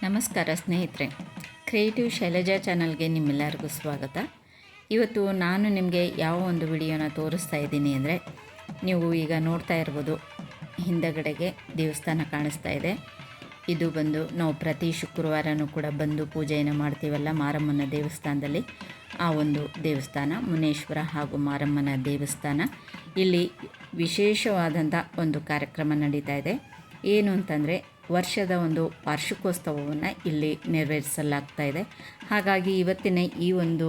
ನಮಸ್ಕಾರ ಸ್ನೇಹಿತರೆ, ಕ್ರಿಯೇಟಿವ್ ಶೈಲಜಾ ಚಾನಲ್ಗೆ ನಿಮ್ಮೆಲ್ಲರಿಗೂ ಸ್ವಾಗತ. ಇವತ್ತು ನಾನು ನಿಮಗೆ ಯಾವ ಒಂದು ವಿಡಿಯೋನ ತೋರಿಸ್ತಾ ಇದ್ದೀನಿ ಅಂದರೆ, ನೀವು ಈಗ ನೋಡ್ತಾ ಇರ್ಬೋದು ಹಿಂದಗಡೆಗೆ ದೇವಸ್ಥಾನ ಕಾಣಿಸ್ತಾ ಇದೆ. ಇದು ಬಂದು ನಾವು ಪ್ರತಿ ಶುಕ್ರವಾರನೂ ಕೂಡ ಬಂದು ಪೂಜೆಯನ್ನು ಮಾಡ್ತೀವಲ್ಲ ಮಾರಮ್ಮನ ದೇವಸ್ಥಾನದಲ್ಲಿ, ಆ ಒಂದು ದೇವಸ್ಥಾನ ಮುನೇಶ್ವರ ಹಾಗೂ ಮಾರಮ್ಮನ ದೇವಸ್ಥಾನ. ಇಲ್ಲಿ ವಿಶೇಷವಾದಂಥ ಒಂದು ಕಾರ್ಯಕ್ರಮ ನಡೀತಾ ಇದೆ. ಏನು ಅಂತಂದರೆ, ವರ್ಷದ ಒಂದು ವಾರ್ಷಿಕೋತ್ಸವವನ್ನು ಇಲ್ಲಿ ನೆರವೇರಿಸಲಾಗ್ತಾ ಇದೆ. ಹಾಗಾಗಿ ಇವತ್ತಿನ ಈ ಒಂದು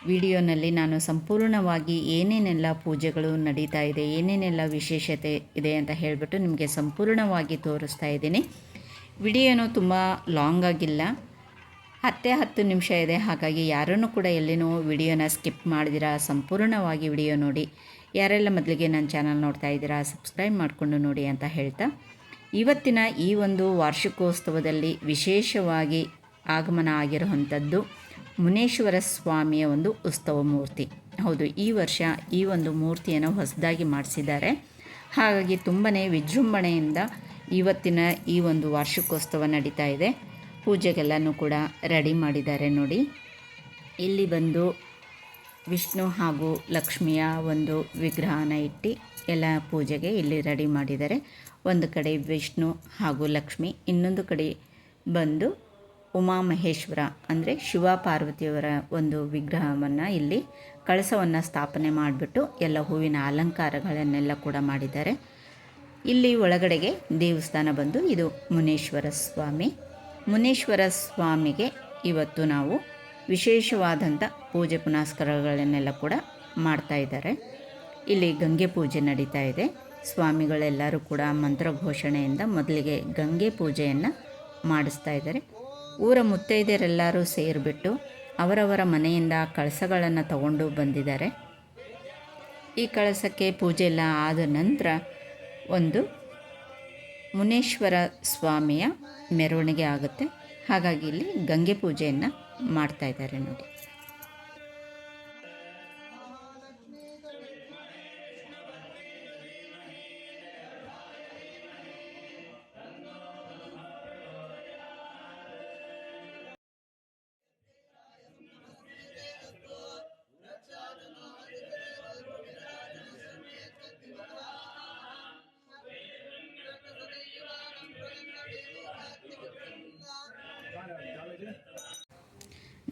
ವಿಡಿಯೋನಲ್ಲಿ ನಾನು ಸಂಪೂರ್ಣವಾಗಿ ಏನೇನೆಲ್ಲ ಪೂಜೆಗಳು ನಡೀತಾ ಇದೆ, ಏನೇನೆಲ್ಲ ವಿಶೇಷತೆ ಇದೆ ಅಂತ ಹೇಳಿಬಿಟ್ಟು ನಿಮಗೆ ಸಂಪೂರ್ಣವಾಗಿ ತೋರಿಸ್ತಾ ಇದ್ದೀನಿ. ವಿಡಿಯೋನು ತುಂಬ ಲಾಂಗ್ ಆಗಿಲ್ಲ, 10 ನಿಮಿಷ ಇದೆ. ಹಾಗಾಗಿ ಯಾರನ್ನು ಕೂಡ ಎಲ್ಲಿನೂ ವಿಡಿಯೋನ ಸ್ಕಿಪ್ ಮಾಡಿದಿರಾ ಸಂಪೂರ್ಣವಾಗಿ ವಿಡಿಯೋ ನೋಡಿ. ಯಾರೆಲ್ಲ ಮೊದಲಿಗೆ ನನ್ನ ಚಾನಲ್ ನೋಡ್ತಾ ಇದ್ದೀರಾ ಸಬ್ಸ್ಕ್ರೈಬ್ ಮಾಡಿಕೊಂಡು ನೋಡಿ ಅಂತ ಹೇಳ್ತಾ, ಇವತ್ತಿನ ಈ ಒಂದು ವಾರ್ಷಿಕೋತ್ಸವದಲ್ಲಿ ವಿಶೇಷವಾಗಿ ಆಗಮನ ಆಗಿರುವಂಥದ್ದು ಮುನೇಶ್ವರ ಸ್ವಾಮಿಯ ಒಂದು ಉತ್ಸವ ಮೂರ್ತಿ. ಹೌದು, ಈ ವರ್ಷ ಈ ಒಂದು ಮೂರ್ತಿಯನ್ನು ಹೊಸದಾಗಿ ಮಾಡಿಸಿದ್ದಾರೆ. ಹಾಗಾಗಿ ತುಂಬಾ ವಿಜೃಂಭಣೆಯಿಂದ ಇವತ್ತಿನ ಈ ಒಂದು ವಾರ್ಷಿಕೋತ್ಸವ ನಡೀತಾ ಇದೆ. ಪೂಜೆಗೆಲ್ಲನೂ ಕೂಡ ರೆಡಿ ಮಾಡಿದ್ದಾರೆ ನೋಡಿ. ಇಲ್ಲಿ ಬಂದು ವಿಷ್ಣು ಹಾಗೂ ಲಕ್ಷ್ಮಿಯ ಒಂದು ವಿಗ್ರಹನ ಇಟ್ಟು ಎಲ್ಲ ಪೂಜೆಗೆ ಇಲ್ಲಿ ರೆಡಿ ಮಾಡಿದ್ದಾರೆ. ಒಂದು ಕಡೆ ವಿಷ್ಣು ಹಾಗೂ ಲಕ್ಷ್ಮಿ, ಇನ್ನೊಂದು ಕಡೆ ಬಂದು ಉಮಾಮಹೇಶ್ವರ ಅಂದರೆ ಶಿವ ಪಾರ್ವತಿಯವರ ಒಂದು ವಿಗ್ರಹವನ್ನು ಇಲ್ಲಿ ಕಳಸವನ್ನು ಸ್ಥಾಪನೆ ಮಾಡಿಬಿಟ್ಟು ಎಲ್ಲ ಹೂವಿನ ಅಲಂಕಾರಗಳನ್ನೆಲ್ಲ ಕೂಡ ಮಾಡಿದ್ದಾರೆ. ಇಲ್ಲಿ ಒಳಗಡೆಗೆ ದೇವಸ್ಥಾನ ಬಂದು ಇದು ಮುನೇಶ್ವರ ಸ್ವಾಮಿ. ಮುನೇಶ್ವರ ಸ್ವಾಮಿಗೆ ಇವತ್ತು ನಾವು ವಿಶೇಷವಾದಂಥ ಪೂಜೆ ಪುನಸ್ಕಾರಗಳನ್ನೆಲ್ಲ ಕೂಡ ಮಾಡ್ತಾ ಇದ್ದಾರೆ. ಇಲ್ಲಿ ಗಂಗೆ ಪೂಜೆ ನಡೀತಾ ಇದೆ. ಸ್ವಾಮಿಗಳೆಲ್ಲರೂ ಕೂಡ ಮಂತ್ರಘೋಷಣೆಯಿಂದ ಮೊದಲಿಗೆ ಗಂಗೆ ಪೂಜೆಯನ್ನು ಮಾಡಿಸ್ತಾ ಇದ್ದಾರೆ. ಊರ ಮುತ್ತೈದೆಯರೆಲ್ಲರೂ ಸೇರಿಬಿಟ್ಟು ಅವರವರ ಮನೆಯಿಂದ ಕಳಸಗಳನ್ನು ತಗೊಂಡು ಬಂದಿದ್ದಾರೆ. ಈ ಕಳಸಕ್ಕೆ ಪೂಜೆ ಎಲ್ಲ ಆದ ನಂತರ ಒಂದು ಮುನೇಶ್ವರ ಸ್ವಾಮಿಯ ಮೆರವಣಿಗೆ ಆಗುತ್ತೆ. ಹಾಗಾಗಿ ಇಲ್ಲಿ ಗಂಗೆ ಪೂಜೆಯನ್ನು ಮಾಡ್ತಾ ಇದ್ದಾರೆ ನೋಡಿ.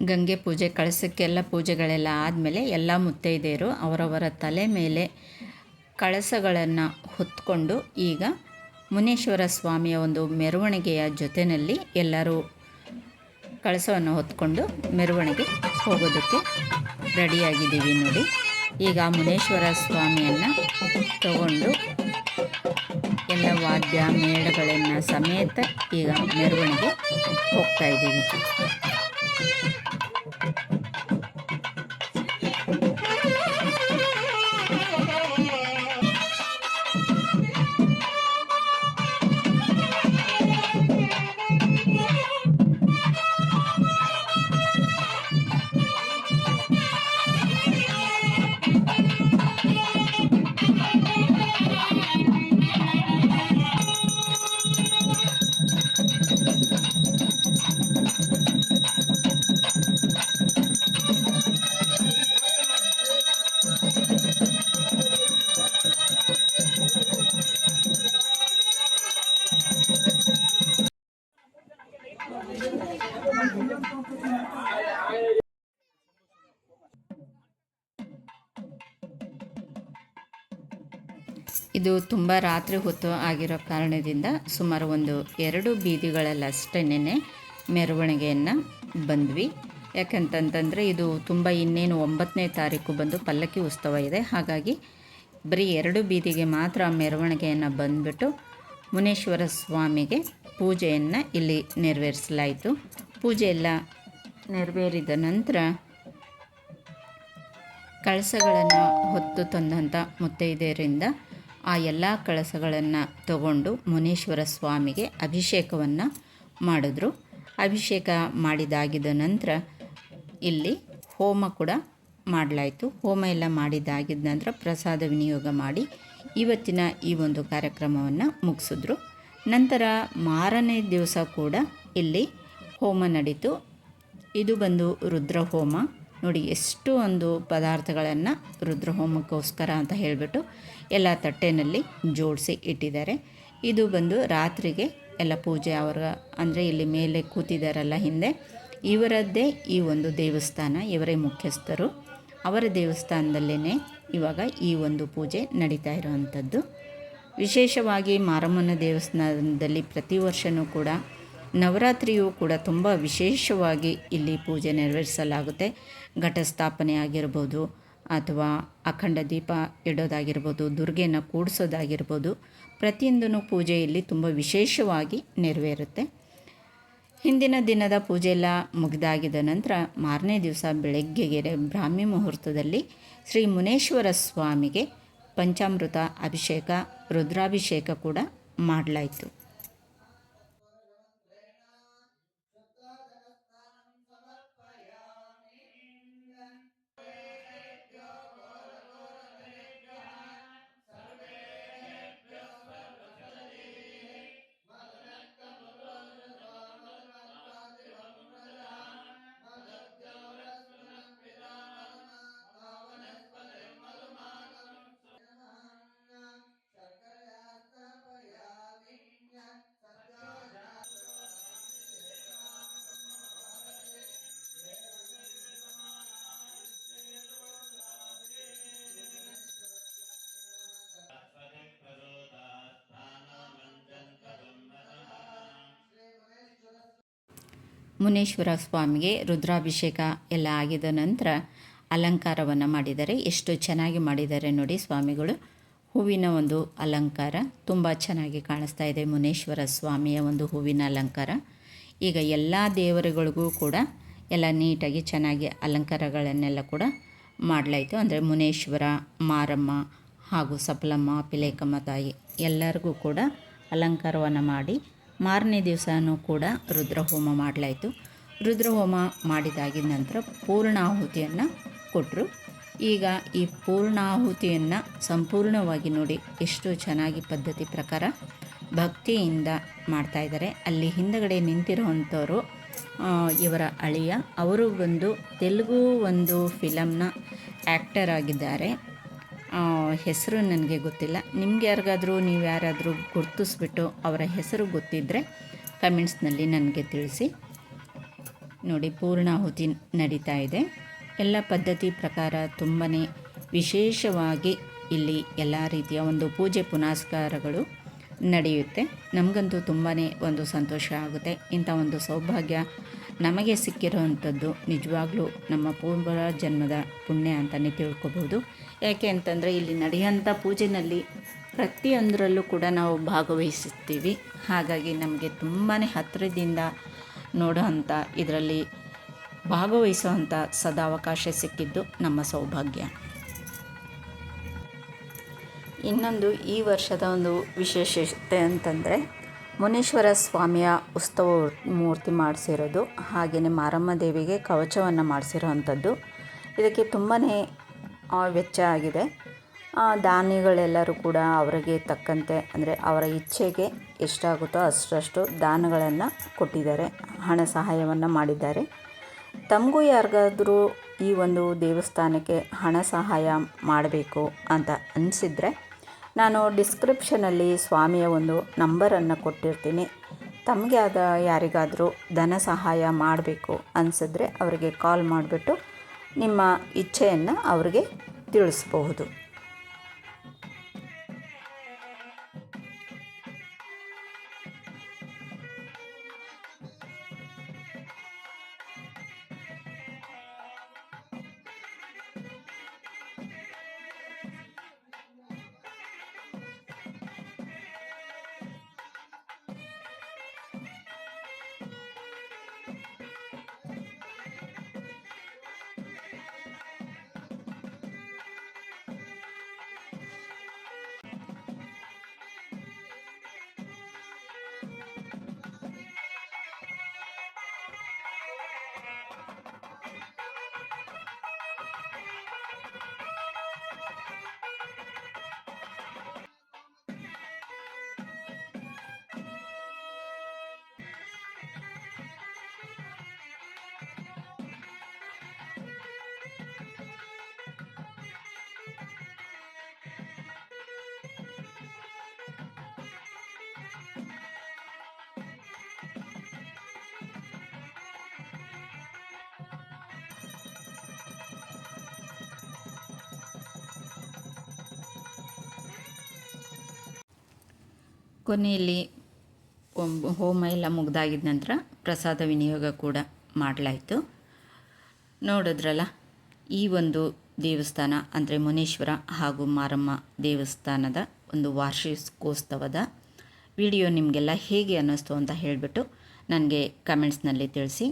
ಗಂಗೆ ಪೂಜೆ ಕಳಸಕ್ಕೆಲ್ಲ ಪೂಜೆಗಳೆಲ್ಲ ಆದಮೇಲೆ ಎಲ್ಲ ಮುತ್ತೈದೆಯರು ಅವರವರ ತಲೆ ಮೇಲೆ ಕಳಸಗಳನ್ನು ಹೊತ್ಕೊಂಡು ಈಗ ಮುನೇಶ್ವರ ಸ್ವಾಮಿಯ ಒಂದು ಮೆರವಣಿಗೆಯ ಜೊತೆಯಲ್ಲಿ ಎಲ್ಲರೂ ಕಳಸವನ್ನು ಹೊತ್ಕೊಂಡು ಮೆರವಣಿಗೆ ಹೋಗೋದಕ್ಕೆ ರೆಡಿಯಾಗಿದ್ದೀವಿ ನೋಡಿ. ಈಗ ಮುನೇಶ್ವರ ಸ್ವಾಮಿಯನ್ನು ತಗೊಂಡು ಎಲ್ಲ ವಾದ್ಯ ಮೇಳಗಳನ್ನು ಸಮೇತ ಈಗ ಮೆರವಣಿಗೆ ಹೋಗ್ತಾ ಇದ್ದೀವಿ. ಇದು ತುಂಬ ರಾತ್ರಿ ಹೊತ್ತು ಆಗಿರೋ ಕಾರಣದಿಂದ ಸುಮಾರು ಒಂದು 2 ಬೀದಿಗಳಲ್ಲಷ್ಟೇನೆ ಮೆರವಣಿಗೆಯನ್ನು ಬಂದ್ವಿ. ಯಾಕಂತಂತಂದರೆ ಇದು ತುಂಬ ಇನ್ನೇನು 9ನೇ ತಾರೀಕು ಬಂದು ಪಲ್ಲಕ್ಕಿ ಉತ್ಸವ ಇದೆ. ಹಾಗಾಗಿ ಬರೀ 2 ಬೀದಿಗೆ ಮಾತ್ರ ಮೆರವಣಿಗೆಯನ್ನು ಬಂದುಬಿಟ್ಟು ಮುನೇಶ್ವರ ಸ್ವಾಮಿಗೆ ಪೂಜೆಯನ್ನು ಇಲ್ಲಿ ನೆರವೇರಿಸಲಾಯಿತು. ಪೂಜೆ ಎಲ್ಲ ನೆರವೇರಿದ ನಂತರ ಕಳಸಗಳನ್ನು ಹೊತ್ತು ತಂದಂಥ ಮುತ್ತೈದೆಯರಿಂದ ಆ ಎಲ್ಲ ಕಳಸಗಳನ್ನು ತಗೊಂಡು ಮುನೇಶ್ವರ ಸ್ವಾಮಿಗೆ ಅಭಿಷೇಕವನ್ನು ಮಾಡಿದ್ರು. ಅಭಿಷೇಕ ಮಾಡಿದಾಗಿದ ನಂತರ ಇಲ್ಲಿ ಹೋಮ ಕೂಡ ಮಾಡಲಾಯಿತು. ಹೋಮ ಎಲ್ಲ ಮಾಡಿದ್ದಾಗಿದ್ದ ನಂತರ ಪ್ರಸಾದ ವಿನಿಯೋಗ ಮಾಡಿ ಇವತ್ತಿನ ಈ ಒಂದು ಕಾರ್ಯಕ್ರಮವನ್ನು ಮುಗಿಸಿದ್ರು. ನಂತರ ಮಾರನೇ ದಿವಸ ಕೂಡ ಇಲ್ಲಿ ಹೋಮ ನಡೀತು. ಇದು ಬಂದು ರುದ್ರಹೋಮ. ನೋಡಿ ಎಷ್ಟು ಒಂದು ಪದಾರ್ಥಗಳನ್ನು ರುದ್ರಹೋಮಕ್ಕೋಸ್ಕರ ಅಂತ ಹೇಳಿಬಿಟ್ಟು ಎಲ್ಲ ತಟ್ಟೆನಲ್ಲಿ ಜೋಡಿಸಿ ಇಟ್ಟಿದ್ದಾರೆ. ಇದು ಬಂದು ರಾತ್ರಿಗೆ ಎಲ್ಲ ಪೂಜೆ ಅವರ ಅಂದರೆ ಇಲ್ಲಿ ಮೇಲೆ ಕೂತಿದ್ದಾರಲ್ಲ ಹಿಂದೆ, ಇವರದ್ದೇ ಈ ಒಂದು ದೇವಸ್ಥಾನ, ಇವರೇ ಮುಖ್ಯಸ್ಥರು. ಅವರ ದೇವಸ್ಥಾನದಲ್ಲೇ ಇವಾಗ ಈ ಒಂದು ಪೂಜೆ ನಡೀತಾ ಇರೋವಂಥದ್ದು. ವಿಶೇಷವಾಗಿ ಮಾರಮ್ಮನ ದೇವಸ್ಥಾನದಲ್ಲಿ ಪ್ರತಿ ವರ್ಷವೂ ಕೂಡ ನವರಾತ್ರಿಯೂ ಕೂಡ ತುಂಬ ವಿಶೇಷವಾಗಿ ಇಲ್ಲಿ ಪೂಜೆ ನೆರವೇರಿಸಲಾಗುತ್ತೆ. ಘಟಸ್ಥಾಪನೆ ಆಗಿರ್ಬೋದು, ಅಥವಾ ಅಖಂಡ ದೀಪ ಇಡೋದಾಗಿರ್ಬೋದು, ದುರ್ಗೆನ ಕೂಡಿಸೋದಾಗಿರ್ಬೋದು, ಪ್ರತಿಯೊಂದೂ ಪೂಜೆಯಲ್ಲಿ ತುಂಬ ವಿಶೇಷವಾಗಿ ನೆರವೇರುತ್ತೆ. ಹಿಂದಿನ ದಿನದ ಪೂಜೆ ಎಲ್ಲ ಮುಗಿದಾಗಿದ ನಂತರ ಮಾರನೇ ದಿವಸ ಬೆಳಗ್ಗೆಗೆ ಬ್ರಾಹ್ಮಿ ಮುಹೂರ್ತದಲ್ಲಿ ಶ್ರೀ ಮುನೇಶ್ವರ ಸ್ವಾಮಿಗೆ ಪಂಚಾಮೃತ ಅಭಿಷೇಕ, ರುದ್ರಾಭಿಷೇಕ ಕೂಡ ಮಾಡಲಾಯಿತು. ಮುನೇಶ್ವರ ಸ್ವಾಮಿಗೆ ರುದ್ರಾಭಿಷೇಕ ಎಲ್ಲ ಆಗಿದ ನಂತರ ಅಲಂಕಾರವನ್ನು ಮಾಡಿದ್ದಾರೆ. ಎಷ್ಟು ಚೆನ್ನಾಗಿ ಮಾಡಿದ್ದಾರೆ ನೋಡಿ ಸ್ವಾಮಿಗಳು. ಹೂವಿನ ಒಂದು ಅಲಂಕಾರ ತುಂಬ ಚೆನ್ನಾಗಿ ಕಾಣಿಸ್ತಾ ಇದೆ. ಮುನೇಶ್ವರ ಸ್ವಾಮಿಯ ಒಂದು ಹೂವಿನ ಅಲಂಕಾರ. ಈಗ ಎಲ್ಲ ದೇವರುಗಳಿಗೂ ಕೂಡ ಎಲ್ಲ ನೀಟಾಗಿ ಚೆನ್ನಾಗಿ ಅಲಂಕಾರಗಳನ್ನೆಲ್ಲ ಕೂಡ ಮಾಡಲಾಯಿತು. ಅಂದರೆ ಮುನೇಶ್ವರ, ಮಾರಮ್ಮ ಹಾಗೂ ಸಪ್ಲಮ್ಮ, ಪಿಲೇಕಮ್ಮ ತಾಯಿ ಎಲ್ಲರಿಗೂ ಕೂಡ ಅಲಂಕಾರವನ್ನು ಮಾಡಿ ಮಾರನೇ ದಿವಸವೂ ಕೂಡ ರುದ್ರಹೋಮ ಮಾಡಲಾಯಿತು. ರುದ್ರಹೋಮ ಮಾಡಿದಾಗಿದ ನಂತರ ಪೂರ್ಣಾಹುತಿಯನ್ನು ಕೊಟ್ಟರು. ಈಗ ಈ ಪೂರ್ಣಾಹುತಿಯನ್ನು ಸಂಪೂರ್ಣವಾಗಿ ನೋಡಿ ಎಷ್ಟು ಚೆನ್ನಾಗಿ ಪದ್ಧತಿ ಪ್ರಕಾರ ಭಕ್ತಿಯಿಂದ ಮಾಡ್ತಾಯಿದ್ದಾರೆ. ಅಲ್ಲಿ ಹಿಂದಗಡೆ ನಿಂತಿರುವಂಥವರು ಇವರ ಅಳಿಯ. ಅವರು ಬಂದು ತೆಲುಗು ಒಂದು ಫಿಲಮ್ನ ಆ್ಯಕ್ಟರ್ ಆಗಿದ್ದಾರೆ. ಹೆಸರು ನನಗೆ ಗೊತ್ತಿಲ್ಲ. ನಿಮ್ಗೆ ಯಾರಿಗಾದರೂ ನೀವು ಯಾರಾದರೂ ಗುರ್ತಿಸ್ಬಿಟ್ಟು ಅವರ ಹೆಸರು ಗೊತ್ತಿದ್ದರೆ ಕಮೆಂಟ್ಸ್ನಲ್ಲಿ ನನಗೆ ತಿಳಿಸಿ. ನೋಡಿ ಪೂರ್ಣಾಹುತಿ ನಡೀತಾ ಇದೆ. ಎಲ್ಲ ಪದ್ಧತಿ ಪ್ರಕಾರ ತುಂಬಾ ವಿಶೇಷವಾಗಿ ಇಲ್ಲಿ ಎಲ್ಲ ರೀತಿಯ ಒಂದು ಪೂಜೆ ಪುನಸ್ಕಾರಗಳು ನಡೆಯುತ್ತೆ. ನಮಗಂತೂ ತುಂಬಾ ಒಂದು ಸಂತೋಷ ಆಗುತ್ತೆ. ಇಂಥ ಒಂದು ಸೌಭಾಗ್ಯ ನಮಗೆ ಸಿಕ್ಕಿರೋವಂಥದ್ದು ನಿಜವಾಗ್ಲೂ ನಮ್ಮ ಪೂರ್ವ ಜನ್ಮದ ಪುಣ್ಯ ಅಂತಲೇ ತಿಳ್ಕೊಬೋದು. ಯಾಕೆ ಅಂತಂದರೆ ಇಲ್ಲಿ ನಡೆಯುವಂಥ ಪೂಜೆಯಲ್ಲಿ ಪ್ರತಿಯೊಂದರಲ್ಲೂ ಕೂಡ ನಾವು ಭಾಗವಹಿಸುತ್ತೀವಿ. ಹಾಗಾಗಿ ನಮಗೆ ತುಂಬಾ ಹತ್ತಿರದಿಂದ ನೋಡೋ ಅಂಥ ಇದರಲ್ಲಿ ಭಾಗವಹಿಸುವಂಥ ಸದಾವಕಾಶ ಸಿಕ್ಕಿದ್ದು ನಮ್ಮ ಸೌಭಾಗ್ಯ. ಇನ್ನೊಂದು ಈ ವರ್ಷದ ಒಂದು ವಿಶೇಷತೆ ಅಂತಂದರೆ ಮುನೇಶ್ವರ ಸ್ವಾಮಿಯ ಉತ್ಸವ ಮೂರ್ತಿ ಮಾಡಿಸಿರೋದು, ಹಾಗೆಯೇ ಮಾರಮ್ಮ ದೇವಿಗೆ ಕವಚವನ್ನು ಮಾಡಿಸಿರೋವಂಥದ್ದು. ಇದಕ್ಕೆ ತುಂಬಾ ವೆಚ್ಚ ಆಗಿದೆ. ದಾನಿಗಳೆಲ್ಲರೂ ಕೂಡ ಅವರಿಗೆ ತಕ್ಕಂತೆ ಅಂದರೆ ಅವರ ಇಚ್ಛೆಗೆ ಎಷ್ಟಾಗುತ್ತೋ ಅಷ್ಟಷ್ಟು ದಾನಗಳನ್ನು ಕೊಟ್ಟಿದ್ದಾರೆ, ಹಣ ಸಹಾಯವನ್ನು ಮಾಡಿದ್ದಾರೆ. ತಮಗೂ ಯಾರಿಗಾದರೂ ಈ ಒಂದು ದೇವಸ್ಥಾನಕ್ಕೆ ಹಣ ಸಹಾಯ ಮಾಡಬೇಕು ಅಂತ ಅನಿಸಿದರೆ ನಾನು ಡಿಸ್ಕ್ರಿಪ್ಷನಲ್ಲಿ ಸ್ವಾಮಿಯ ಒಂದು ನಂಬರನ್ನು ಕೊಟ್ಟಿರ್ತೀನಿ. ತಮಗೆ ಯಾರಿಗಾದರೂ ಧನ ಸಹಾಯ ಮಾಡಬೇಕು ಅನಿಸಿದ್ರೆ ಅವರಿಗೆ ಕಾಲ್ ಮಾಡಿಬಿಟ್ಟು ನಿಮ್ಮ ಇಚ್ಛೆಯನ್ನು ಅವರಿಗೆ ತಿಳಿಸ್ಬಹುದು. ಕೊನೆಯಲ್ಲಿ ಹೋಮ ಎಲ್ಲ ಮುಗ್ದಾಗಿದ್ದ ನಂತರ ಪ್ರಸಾದ ವಿನಿಯೋಗ ಕೂಡ ಮಾಡಲಾಯಿತು. ನೋಡಿದ್ರಲ್ಲ, ಈ ಒಂದು ದೇವಸ್ಥಾನ ಅಂದರೆ ಮುನೇಶ್ವರ ಹಾಗೂ ಮಾರಮ್ಮ ದೇವಸ್ಥಾನದ ಒಂದು ವಾರ್ಷಿಕೋತ್ಸವದ ವಿಡಿಯೋ ನಿಮಗೆಲ್ಲ ಹೇಗೆ ಅನ್ನಿಸ್ತು ಅಂತ ಹೇಳಿಬಿಟ್ಟು ನನಗೆ ಕಮೆಂಟ್ಸ್ನಲ್ಲಿ ತಿಳಿಸಿ.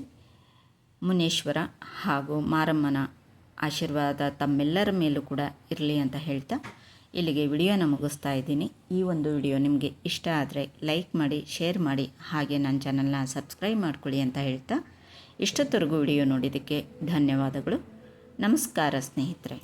ಮುನೇಶ್ವರ ಹಾಗೂ ಮಾರಮ್ಮನ ಆಶೀರ್ವಾದ ತಮ್ಮೆಲ್ಲರ ಮೇಲೂ ಕೂಡ ಇರಲಿ ಅಂತ ಹೇಳ್ತಾ ಇಲ್ಲಿಗೆ ವಿಡಿಯೋನ ಮುಗಿಸ್ತಾ ಇದ್ದೀನಿ. ಈ ಒಂದು ವಿಡಿಯೋ ನಿಮಗೆ ಇಷ್ಟ ಆದರೆ ಲೈಕ್ ಮಾಡಿ, ಶೇರ್ ಮಾಡಿ, ಹಾಗೆ ನನ್ನ ಚಾನಲ್ನ ಸಬ್ಸ್ಕ್ರೈಬ್ ಮಾಡ್ಕೊಳ್ಳಿ ಅಂತ ಹೇಳ್ತಾ ಇಷ್ಟೊತ್ತರೆಗೂ ವಿಡಿಯೋ ನೋಡಿದ್ದಕ್ಕೆ ಧನ್ಯವಾದಗಳು. ನಮಸ್ಕಾರ ಸ್ನೇಹಿತರೆ.